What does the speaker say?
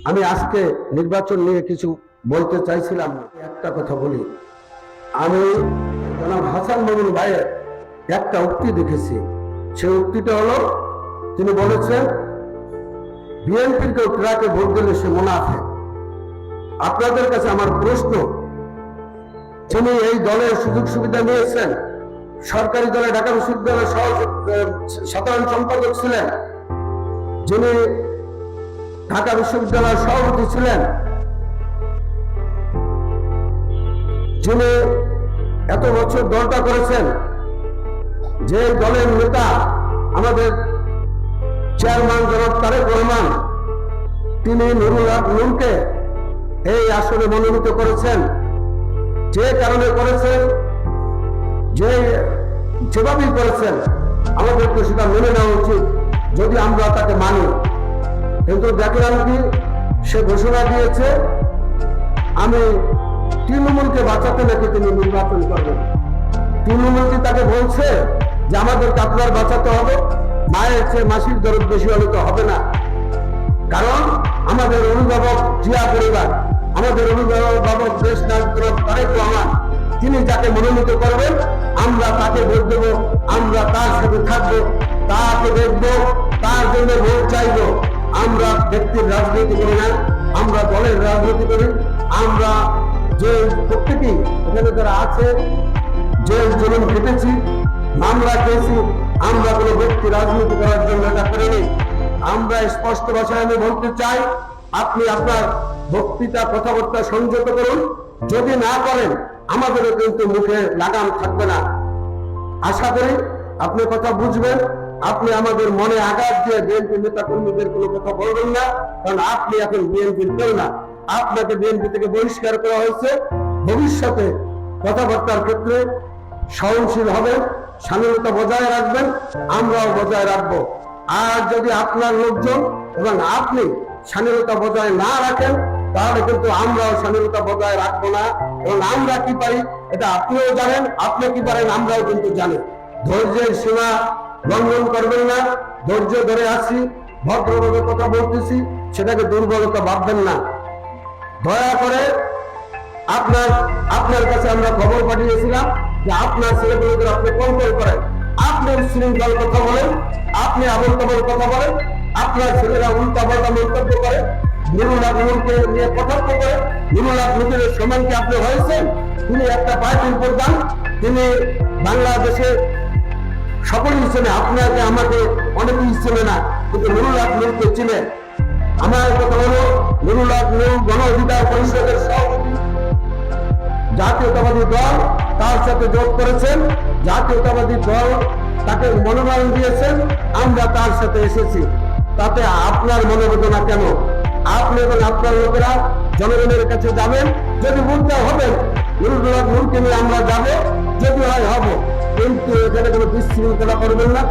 আমি আজকে নির্বাচন নিয়ে কিছু বলতে চাইছিলাম। একটা কথা বলি, আমি জনাব হাসান মামুন ভাইয়ের একটা উক্তি দেখেছি। সেই উক্তিটা হলো, তিনি বলেছেন বিএনপির কেউ ট্রাকে ভোট দিলে সে মুনাফেক। আপনাদের কাছে আমার প্রশ্ন, যিনি এই দলের সুযোগ সুবিধা নিয়েছেন, সরকারি দলে ঢাকা বিশ্ববিদ্যালয়ের সাধারণ সম্পাদক ছিলেন, যিনি ঢাকা বিশ্ববিদ্যালয়ের সভাপতি ছিলেন, যিনি এত বছর দলটা করেছেন, যে দলের নেতা আমাদের চেয়ারম্যান জনাব তারেক রহমান, তিনি নুরুল হক নুরকে এই আসনে মনোনীত করেছেন। যে কারণে করেছেন, যেভাবেই করেছেন, আমাদের তো সেটা মেনে নেওয়া উচিত যদি আমরা তাকে মানি। কিন্তু দেখলাম কি, সে ঘোষণা দিয়েছে আমি তৃণমূলকে বাঁচাতে নাকি তিনি নির্বাচন করবেন। তৃণমূল কি তাকে বলছে যে আমাদেরকে আপনার বাঁচাতে হবে? মায়ের চেয়ে মাসির দরদ বেশি হলে তো হবে না। কারণ আমাদের অভিভাবক জিয়া পরিবার, আমাদের অভিভাবক দেশ নায়ক তারেক রহমান, তিনি যাকে মনোনীত করবেন আমরা তাকে ভোট দেব, আমরা তার সাথে থাকবো, তাকে দেখবো, তার জন্য ভোট চাইবো। আমরা ব্যক্তির রাজনীতি করি না, আমরা দলের রাজনীতি করি। আমরা যে প্রত্যেকেই এখানে যারা আছে, যে জুলুম খেটেছি, মামলা খেয়েছি, আমরা কোনো ব্যক্তি রাজনীতি করার জন্য এটা করিনি। আমরা স্পষ্ট ভাষায় আমি বলতে চাই, আপনি আপনার বক্তৃতা কথাবার্তা সংযত করুন। যদি না করেন আমাদেরও কিন্তু মুখে লাগাম থাকবে না। আশা করি আপনি কথা বুঝবেন। আপনি আমাদের মনে আঘাত দিয়ে বিএনপি নেতা কর্মীদের কোনো কথা বলবেন না, কারণ আপনি এখন বিএনপির কেউ না। আপনাকে বিএনপি থেকে বহিষ্কার করা হয়েছে। ভবিষ্যতে কথাবার্তার ক্ষেত্রে সহনশীল হবেন, স্বাধীনতা বজায় রাখবেন, আমরাও বজায় রাখবো। আর যদি আপনার লোকজন এবং আপনি স্বাধীনতা বজায় না রাখেন, তাহলে কিন্তু আমরাও স্বাধীনতা বজায় রাখবো না। এবং আমরা কি পারি এটা আপনিও জানেন, আপনি কি পারেন আমরাও কিন্তু জানি। ধৈর্যের সীমা লঙ্ঘন করবেন না। ধৈর্য ধরে আছি, ভদ্রভাবে কথা বলতেছি, সেটাকে দুর্বলতা ভাববেন না। দয়া করে আপনার কাছে আমরা খবর পাঠিয়েছিলাম যে আপনার ছেলেগুলোদের আপনি কন্ট্রোল করেন। আপনি শৃঙ্খল কথা বলেন, আপনি আবল তাবল কথা বলেন, আপনার ছেলেরা উল্টা পাল্টা মন্তব্য করে, নুরুল হক নূরকে নিয়ে কটাক্ষ করে। নুরুল হক নূরের সমান কি আপনি হয়েছেন? তিনি একটা পার্টির প্রধান, তিনি বাংলাদেশে সকলেই চেনে, আপনাকে আমাকে অনেকেই চেনে না, কিন্তু নুরুল হক নূরকে চিনে। আমার কথা হলো, নুরুল হক নূর গণ অধিকার পরিষদের সভাপতি, জাতীয়তাবাদী দল তার সাথে যোগ করেছেন, জাতীয়তাবাদী দল তাকে মনোনয়ন দিয়েছেন, আমরা তার সাথে এসেছি। তাতে আপনার মনোবেদনা কেন? আপনি এবং আপনার লোকেরা জনগণের কাছে যাবেন, যদি বুঝতে হবেন নুরুল হক নূরকে নিয়ে আমরা যাবো, যদি হয় হবো, কিন্তু এখানে কোনো বিশৃঙ্খলা করবেন না।